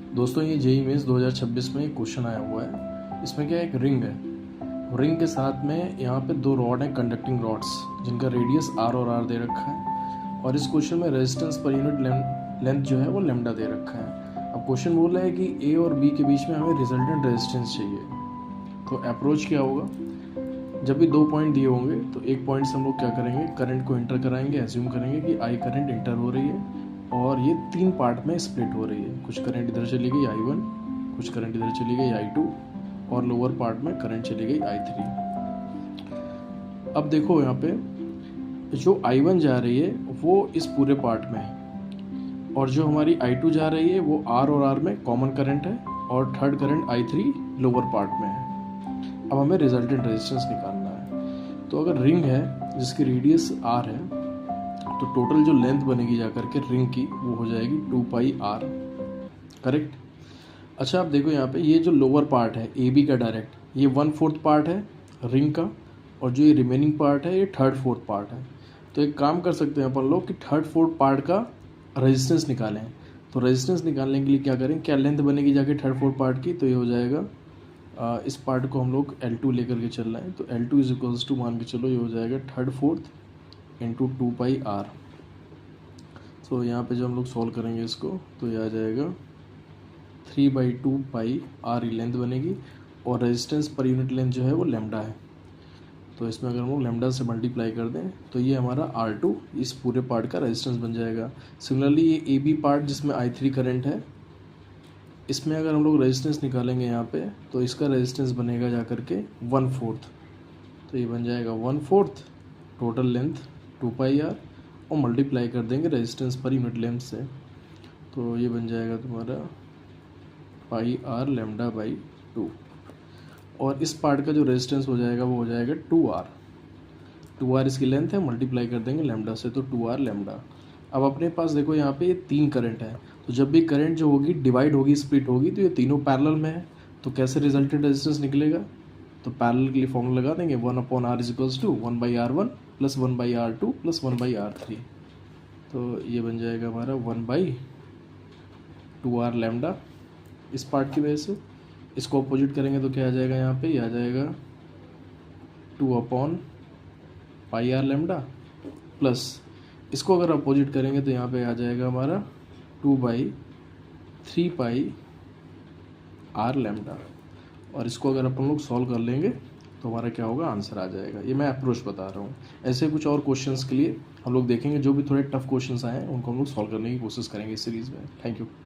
दोस्तों ये JEE mains 2026 में एक क्वेश्चन आया हुआ है। इसमें क्या है, एक रिंग है। रिंग के साथ में यहाँ पे दो रॉड हैं, कंडक्टिंग रॉड्स, जिनका रेडियस आर और आर दे रखा है। और इस क्वेश्चन में रेजिस्टेंस पर यूनिट लेंथ जो है वो लेमडा दे रखा है। अब क्वेश्चन बोल रहा है कि ए और बी के बीच में हमें रिजल्टेंट रेजिस्टेंस चाहिए। तो अप्रोच क्या होगा, जब भी दो पॉइंट दिए होंगे तो एक पॉइंट से हम लोग क्या करेंगे, करंट को इंटर कराएंगे। एज्यूम करेंगे कि आई करंट इंटर हो रही है और ये तीन पार्ट में स्प्लिट हो रही है। कुछ करंट इधर चली गई I1, कुछ करंट इधर चली गई I2 और लोअर पार्ट में करंट चली गई I3। अब देखो यहाँ पे जो I1 जा रही है वो इस पूरे पार्ट में है और जो हमारी I2 जा रही है वो R और R में कॉमन करंट है और third current I3 lower part में है। अब हमें रिजल्टेंट रेजिस्टेंस निकालना है। तो अगर रिंग है जिसकी रेडियस R है तो टोटल जो लेंथ बनेगी जाकर के रिंग की वो हो जाएगी 2 पाई R, करेक्ट। अच्छा आप देखो यहाँ पे ये जो लोअर पार्ट है AB का डायरेक्ट, ये 1/4 पार्ट है रिंग का और जो ये रिमेनिंग पार्ट है ये 3/4 पार्ट है। तो एक काम कर सकते हैं अपन लोग कि 3/4 पार्ट का रेजिस्टेंस निकालें। तो रेजिस्टेंस निकालने के लिए क्या करें, क्या लेंथ बनेगी जाके 3/4 पार्ट की, तो ये हो जाएगा इस पार्ट को हम लोग L2 लेकर के चल रहे हैं। तो L2 इज इक्वल्स टू मान के चलो ये हो जाएगा 3/4 इंटू 2 पाई R। तो यहाँ पे जो हम लोग सॉल्व करेंगे इसको तो ये आ जाएगा 3/2 पाई R ही लेंथ बनेगी और रेजिस्टेंस पर यूनिट लेंथ जो है वो लेमडा है। तो इसमें अगर हम लोग लेमडा से मल्टीप्लाई कर दें तो ये हमारा R2 इस पूरे पार्ट का रेजिस्टेंस बन जाएगा। सिमिलरली ये AB पार्ट जिसमें I3 करंट है, इसमें अगर हम लोग रेजिस्टेंस निकालेंगे यहाँ पे तो इसका रेजिस्टेंस बनेगा जा कर के 1/4। तो ये बन जाएगा 1/4 टोटल लेंथ 2 पाई R और मल्टीप्लाई कर देंगे रेजिस्टेंस पर यूनिट लेंथ से। तो ये बन जाएगा तुम्हारा पाई R लेमडा बाई 2 और इस पार्ट का जो रेजिस्टेंस हो जाएगा वो हो जाएगा 2R इसकी लेंथ है, मल्टीप्लाई कर देंगे लेमडा से तो 2R लेमडा। अब अपने पास देखो यहाँ पे ये तीन करंट है, तो जब भी करंट जो होगी डिवाइड होगी, स्प्लिट होगी, तो ये तीनों पैरेलल में है। तो कैसे रिजल्टेंट रेजिस्टेंस निकलेगा, तो पैरेलल के लिए फॉर्मूला लगा देंगे 1/R is equals to 1/R1 plus 1/R2 plus 1/R3। तो ये बन जाएगा हमारा 1/2R लेमडा इस पार्ट की वजह से। इसको अपोजिट करेंगे तो क्या आ जाएगा, यहाँ पे ये आ जाएगा 2/πR लेमडा प्लस इसको अगर अपोजिट करेंगे तो यहाँ पे आ जाएगा हमारा 2/3 पाई R लेमडा। और इसको अगर अपन लोग सॉल्व कर लेंगे तो हमारा क्या होगा, आंसर आ जाएगा। ये मैं अप्रोच बता रहा हूँ। ऐसे कुछ और क्वेश्चंस के लिए हम लोग देखेंगे, जो भी थोड़े टफ क्वेश्चंस आए हैं उनको हम लोग सॉल्व करने की कोशिश करेंगे इस सीरीज़ में। Thank you.